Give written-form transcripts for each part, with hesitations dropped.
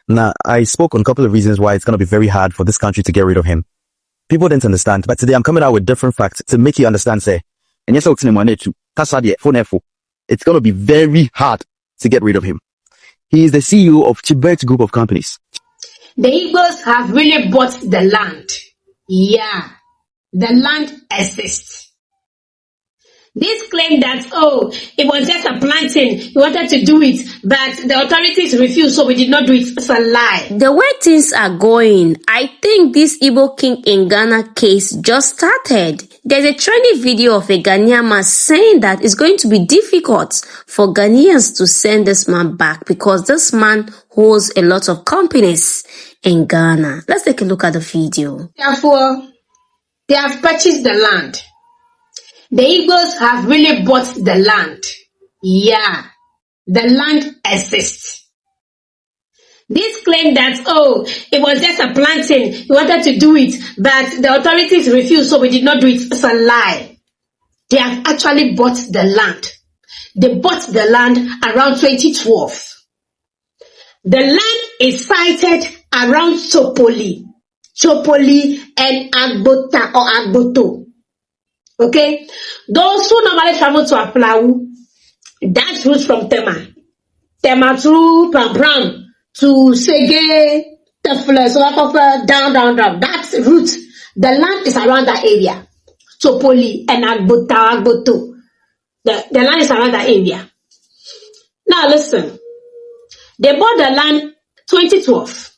Now, I spoke on a couple of reasons why it's going to be very hard for this country to get rid of him. People didn't understand, but today I'm coming out with different facts to make you understand, say, and yes, it's going to be very hard to get rid of him. He is the CEO of Tibet Group of Companies. The Igbos have really bought the land. Yeah, the land exists. This claim that, it was just a planting, he wanted to do it, but the authorities refused, so we did not do it. It's a lie. The way things are going, I think this Igbo king in Ghana case just started. There's a trendy video of a Ghanaian man saying that it's going to be difficult for Ghanaians to send this man back because this man holds a lot of companies in Ghana. Let's take a look at the video. Therefore, they have purchased the land. The Igbos have really bought the land. Yeah, the land exists. This claim that, it was just a planting, he wanted to do it, but the authorities refused, so we did not do it. It's a lie. They have actually bought the land. They bought the land around 2012. The land is sited around Chopoli and Agbota or Agboto. Okay, those who normally travel to Aflau, that route from Tema through Pram to Sege, Tefle, down. That route, the land is around that area. Chopoli and Agboto. The land is around that area. Now listen, they bought the land 2012.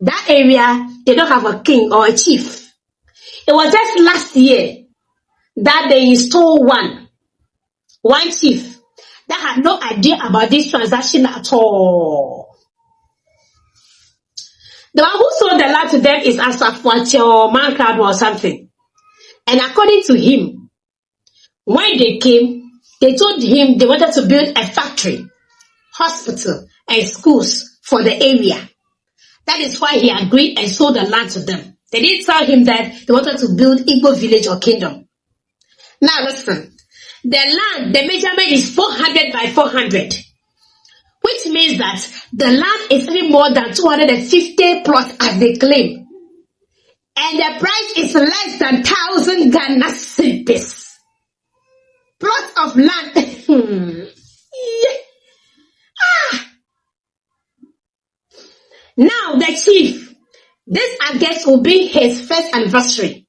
That area, they don't have a king or a chief. It was just last year that they installed one chief that had no idea about this transaction at all. The one who sold the land to them is Asafwache or Mancrad or something. And according to him, when they came, they told him they wanted to build a factory, hospital, and schools for the area. That is why he agreed and sold the land to them. They didn't tell him that they wanted to build Igbo village or kingdom. Now listen, the land, the measurement is 400 by 400, which means that the land is even more than 250 plots as they claim. And the price is less than 1,000 Ghana cedis. Plot of land. Now the chief, this I guess will be his first anniversary.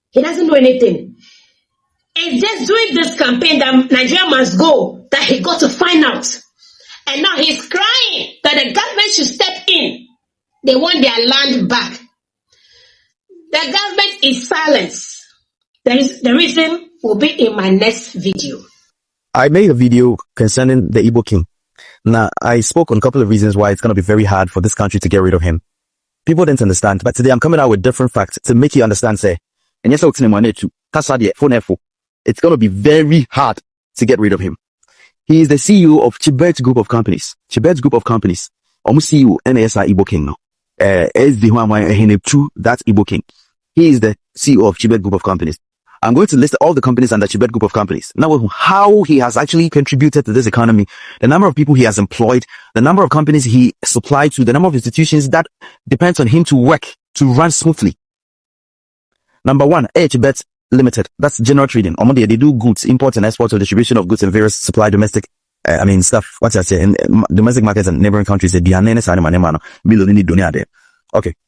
He doesn't know anything. It's just during this campaign that Nigeria must go that he got to find out. And now he's crying that the government should step in. They want their land back. The government is silent. The reason will be in my next video. I made a video concerning the Igbo king. Now, I spoke on a couple of reasons why it's going to be very hard for this country to get rid of him. People didn't understand, but today I'm coming out with different facts to make you understand, say, and yes, it's going to be very hard to get rid of him. He is the CEO of Tibet Group of Companies. Tibet Group of Companies. CEO NSI Igbo King now. That's Igbo King. He is the CEO of Tibet Group of Companies. I'm going to list all the companies under Tibet Group of Companies. Now, how he has actually contributed to this economy, the number of people he has employed, the number of companies he supplied to, the number of institutions that depends on him to work, to run smoothly. Number one, Tibet Limited. That's general trading. They do goods, import and export or distribution of goods and various supply domestic, stuff. What's I say? In domestic markets and neighboring countries. Okay.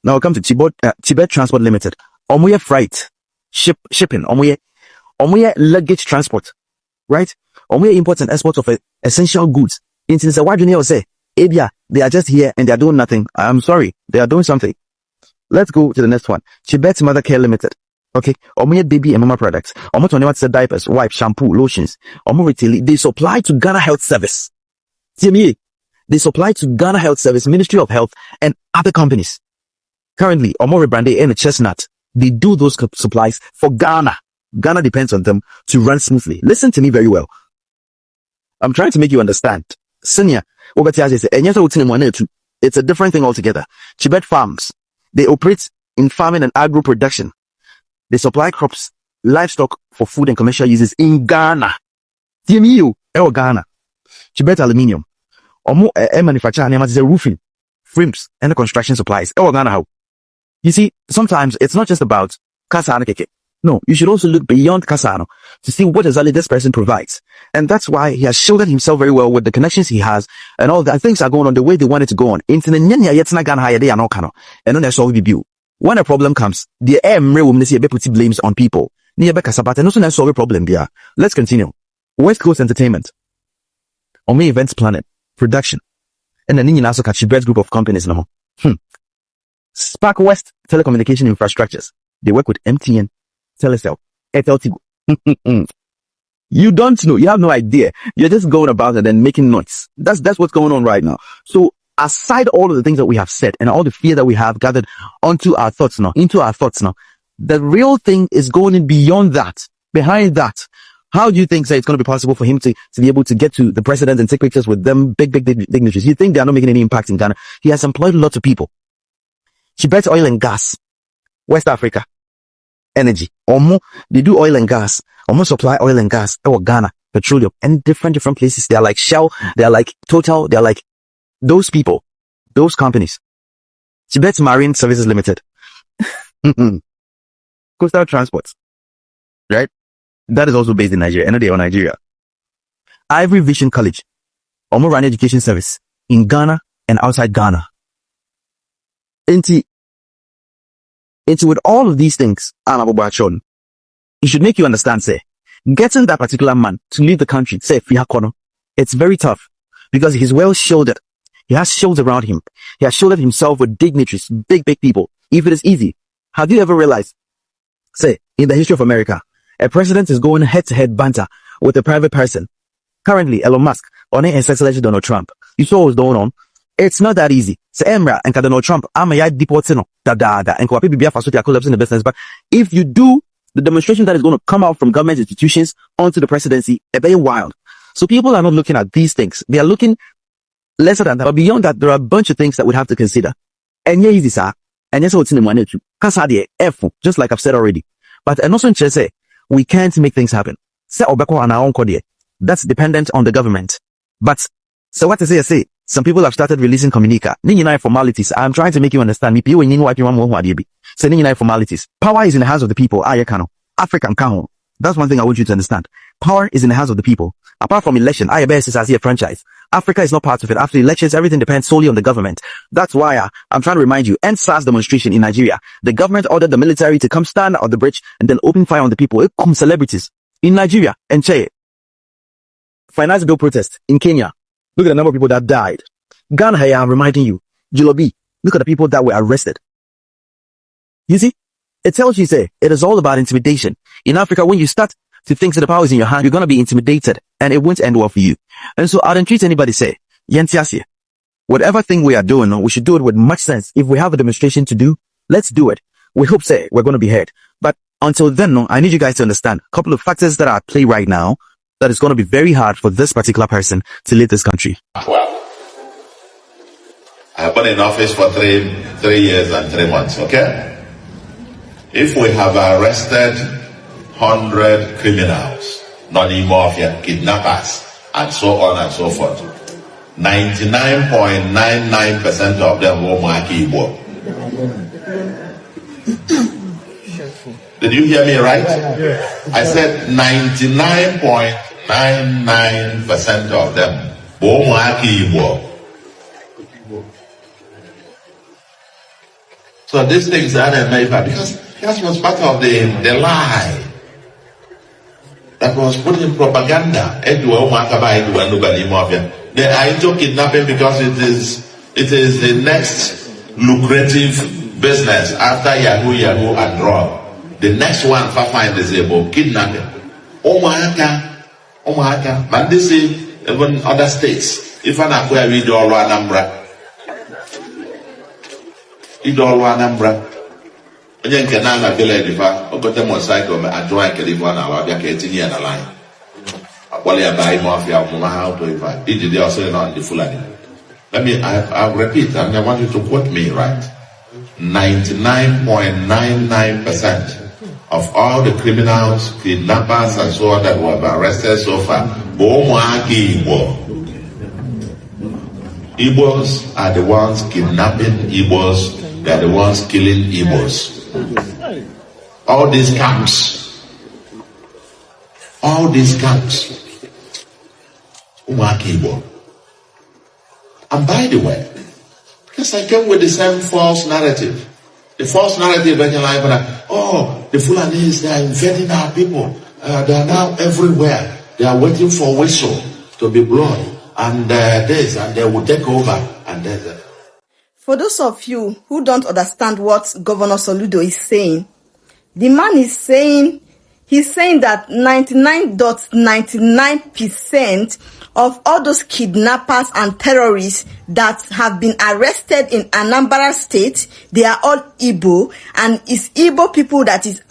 Now we come to Tibet Transport Limited. Freight, shipping. Luggage transport. Right? Import and export of essential goods. Why do you say, they are just here and they are doing nothing? I'm sorry. They are doing something. Let's go to the next one. Tibet Mother Care Limited. Okay, baby and mama products. Diapers, wipes, shampoo, lotions. Retail. They supply to Ghana Health Service. They supply to Ghana Health Service, Ministry of Health, and other companies. Currently, Rebrande and Chestnut. They do those supplies for Ghana. Ghana depends on them to run smoothly. Listen to me very well. I'm trying to make you understand. Senior, it's a different thing altogether. Tibet Farms. They operate in farming and agro production. They supply crops, livestock for food and commercial uses in Ghana. Ghana. Tibet Aluminium. Manufacture roofing. frames, and the construction supplies. Oh, Ghana, how? You see, sometimes it's not just about Kasano Keke. No, you should also look beyond Kasano to see what exactly this person provides. And that's why he has shielded himself very well with the connections he has and all that things are going on the way they want it to go on. And then there's all review. When a problem comes, the put blames on people. And also solve a problem there. Let's continue. West Coast Entertainment. Ome events planning, production. And then also catch best group of companies now. Spark West Telecommunication Infrastructures. They work with MTN, Telecel, Airtel. You don't know. You have no idea. You're just going about it and making noise. That's what's going on right now. So aside all of the things that we have said and all the fear that we have gathered into our thoughts now, the real thing is going in beyond that, behind that. How do you think it's going to be possible for him to be able to get to the president and take pictures with them big dignitaries? You think they are not making any impact in Ghana? He has employed lots of people. She bets oil and gas. West Africa. Energy. They do oil and gas. Supply oil and gas. Or Ghana. Petroleum. And different places. They are like Shell. They are like Total. They are like those people. Those companies. She bets Marine Services Limited. Coastal Transport. Right? That is also based in Nigeria. And they are Nigeria. Ivory Vision College. Run education service. In Ghana and outside Ghana. Into with all of these things, it should make you understand, say, getting that particular man to leave the country, say, it's very tough because he's well shielded. He has shields around him. He has shielded himself with dignitaries, big people. If it is easy, have you ever realized, say, in the history of America, a president is going head-to-head banter with a private person? Currently, Elon Musk, on it, and Secretary Donald Trump. You saw what's going on. It's not that easy. So Emra and Donald Trump, I'm a deportino, and collapse in the business. But if you do the demonstration that is going to come out from government institutions onto the presidency, it's very wild. So people are not looking at these things. They are looking lesser than that. But beyond that, there are a bunch of things that we'd have to consider. And yeah, easy, sir. And yes, what's in the F, just like I've said already. But and also say we can't make things happen. That's dependent on the government. But so what I say, some people have started releasing communica. Formalities. I'm trying to make you understand. Formalities. Power is in the hands of the people. African count. That's one thing I want you to understand. Power is in the hands of the people. Apart from election, IBS is as a franchise. Africa is not part of it. After elections, everything depends solely on the government. That's why I'm trying to remind you, end SARS demonstration in Nigeria. The government ordered the military to come stand on the bridge and then open fire on the people. Celebrities in Nigeria and Che. Finance bill protest in Kenya. Look at the number of people that died. Ghana, I'm reminding you. Jilobi, look at the people that were arrested. You see? It tells you, say, it is all about intimidation. In Africa, when you start to think that the power is in your hand, you're going to be intimidated and it won't end well for you. And so I don't treat anybody say, Yentiasia, whatever thing we are doing, we should do it with much sense. If we have a demonstration to do, let's do it. We hope, say, we're going to be heard. But until then, I need you guys to understand a couple of factors that are at play right now that is going to be very hard for this particular person to lead this country. Well, I have been in office for three years and 3 months, okay? If we have arrested 100 criminals, non-mafia, kidnappers, and so on and so forth, 99.99% of them will mark Igbo. Did you hear me right? I said 99.99% of them will mark Igbo. So these things are never, because that was part of the lie that was put in propaganda. They are into kidnapping because it is the next lucrative business after Yahoo and drug. The next one for find is about kidnapping. But this is even other states. If an acquire with all Anambra. Onye nke na village fa ogote motorcycle I join California na wa bia ka etinye na line akwale ya bai mafia mama how to if iji dey also on the Fulani. Let me I repeat, and I want you to quote me right. 99.99% of all the criminals, kidnappers and so on that were arrested so far, Igbos are the ones kidnapping Igbos. They are the ones killing Igbos. All these camps. Igbo. And by the way, because I came with the same false narrative. The false narrative, the Fulanis, they are invading our people. They are now everywhere. They are waiting for whistle to be blown. And and they will take over. And For those of you who don't understand what Governor Soludo is saying, the man is saying, he's saying that 99.99% of all those kidnappers and terrorists that have been arrested in Anambra State, they are all Igbo, and it's Igbo people that is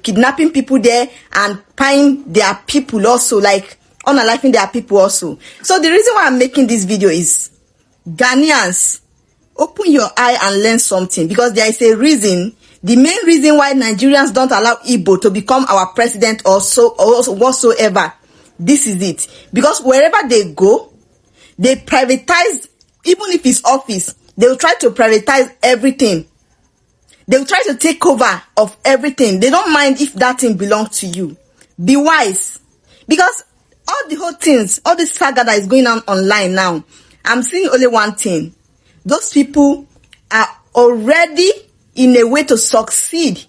kidnapping people there and buying their people also, like unaliving their people also. So the reason why I'm making this video is, Ghanaians, open your eye and learn something, because there is a reason. The main reason why Nigerians don't allow Igbo to become our president or whatsoever, this is it. Because wherever they go, they privatize, even if it's office, they will try to privatize everything. They will try to take over of everything. They don't mind if that thing belongs to you. Be wise. Because all the whole things, all this saga that is going on online now, I'm seeing only one thing. Those people are already in a way to succeed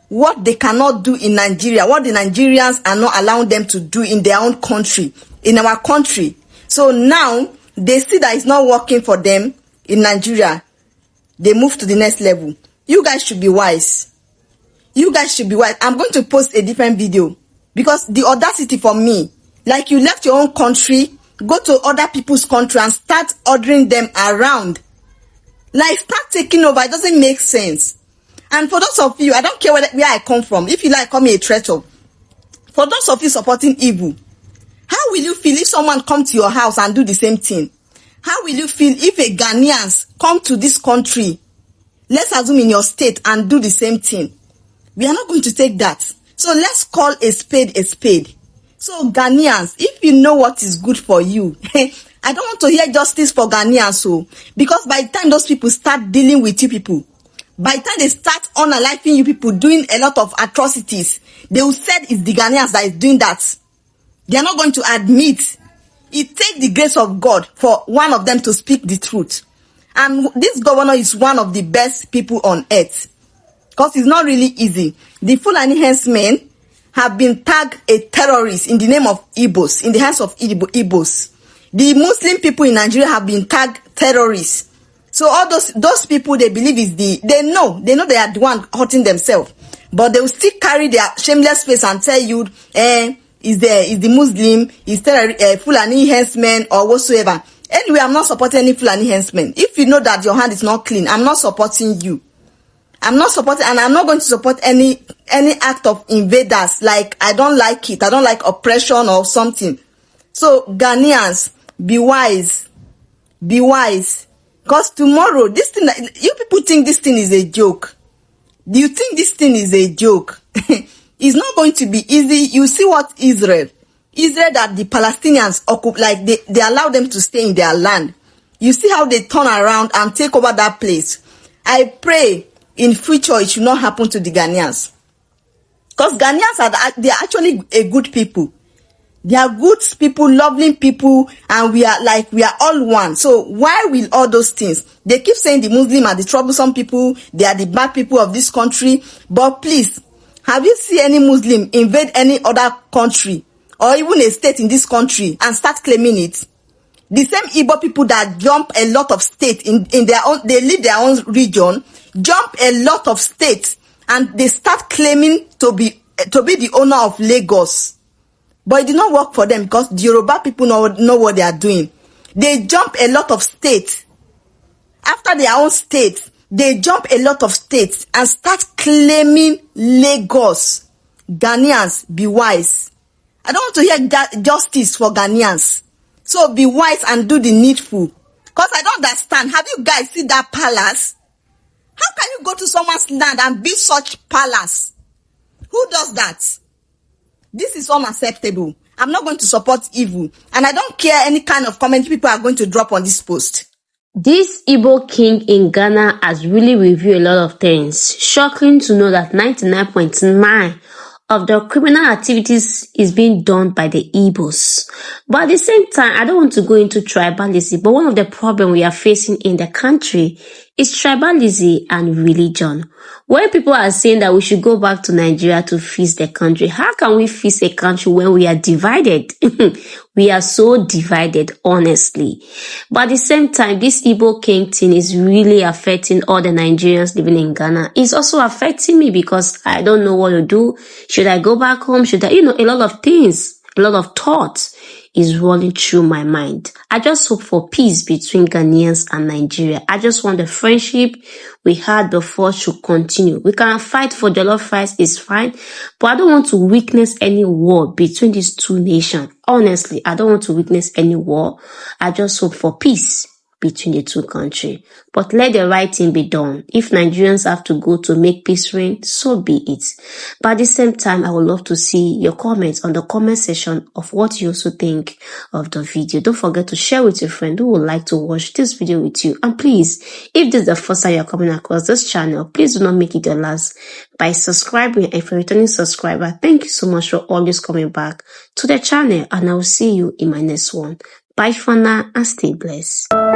what they cannot do in Nigeria, what the Nigerians are not allowing them to do in their own country, in our country. So now they see that it's not working for them in Nigeria. They move to the next level. You guys should be wise. You guys should be wise. I'm going to post a different video, because the audacity for me, like, you left your own country, go to other people's country and start ordering them around. Like, start taking over. It doesn't make sense. And for those of you, I don't care where I come from. If you like, call me a traitor. For those of you supporting evil, how will you feel if someone come to your house and do the same thing? How will you feel if a Ghanaians come to this country, let's assume in your state, and do the same thing? We are not going to take that. So let's call a spade a spade. So Ghanaians, if you know what is good for you, I don't want to hear justice for Ghanaians, because by the time those people start dealing with you people, by the time they start unaliving you people, doing a lot of atrocities, they will say it's the Ghanaians that is doing that. They are not going to admit. It takes the grace of God for one of them to speak the truth. And this governor is one of the best people on earth, because it's not really easy. The Fulani henchmen have been tagged a terrorist in the name of Igbos, in the hands of Igbos. The Muslim people in Nigeria have been tagged terrorists. So all those people, they believe they know they are the one hurting themselves, but they will still carry their shameless face and tell you, is the Muslim, is Fulani henchmen or whatsoever. Anyway, I'm not supporting any Fulani henchmen. If you know that your hand is not clean, I'm not supporting you. I'm not supporting, and I'm not going to support any act of invaders. Like, I don't like it. I don't like oppression or something. So Ghanaians, be wise. Be wise. Because tomorrow, this thing, you people think this thing is a joke. Do you think this thing is a joke? It's not going to be easy. You see what Israel that the Palestinians occupy, like they allow them to stay in their land. You see how they turn around and take over that place. I pray in future it should not happen to the Ghanaians. Because Ghanaians they are actually a good people. They are good people, lovely people, and we are all one. So why will all those things? They keep saying the Muslim are the troublesome people, they are the bad people of this country. But please, have you seen any Muslim invade any other country or even a state in this country and start claiming it? The same Igbo people that jump a lot of states in their own, they leave their own region, jump a lot of states, and they start claiming to be the owner of Lagos. But it did not work for them, because the Yoruba people know what they are doing. They jump a lot of states. After their own state, they jump a lot of states and start claiming Lagos. Ghanaians, be wise. I don't want to hear justice for Ghanaians. So be wise and do the needful. Because I don't understand. Have you guys seen that palace? How can you go to someone's land and build such palace? Who does that? This is unacceptable. I'm not going to support evil. And I don't care any kind of comment people are going to drop on this post. This Igbo king in Ghana has really revealed a lot of things. Shocking to know that 99.9% of the criminal activities is being done by the Igbos. But at the same time, I don't want to go into tribalism, but one of the problems we are facing in the country is tribalism and religion. When people are saying that we should go back to Nigeria to fix the country, how can we fix a country when we are divided? We are so divided, honestly. But at the same time, this Igbo king thing is really affecting all the Nigerians living in Ghana. It's also affecting me because I don't know what to do. Should I go back home? Should I, a lot of things, a lot of thoughts is rolling through my mind. I just hope for peace between Ghanaians and Nigeria. I just want the friendship we had before should continue. We can fight for jollof rice, is fine, but I don't want to witness any war between these two nations. Honestly, I don't want to witness any war. I just hope for peace between the two countries. But let the right thing be done. If Nigerians have to go to make peace reign, so be it. But at the same time, I would love to see your comments on the comment section of what you also think of the video. Don't forget to share with your friend who would like to watch this video with you. And please, if this is the first time you're coming across this channel, please do not make it your last by subscribing. And if you're a returning subscriber, thank you so much for always coming back to the channel. And I will see you in my next one. Bye for now and stay blessed.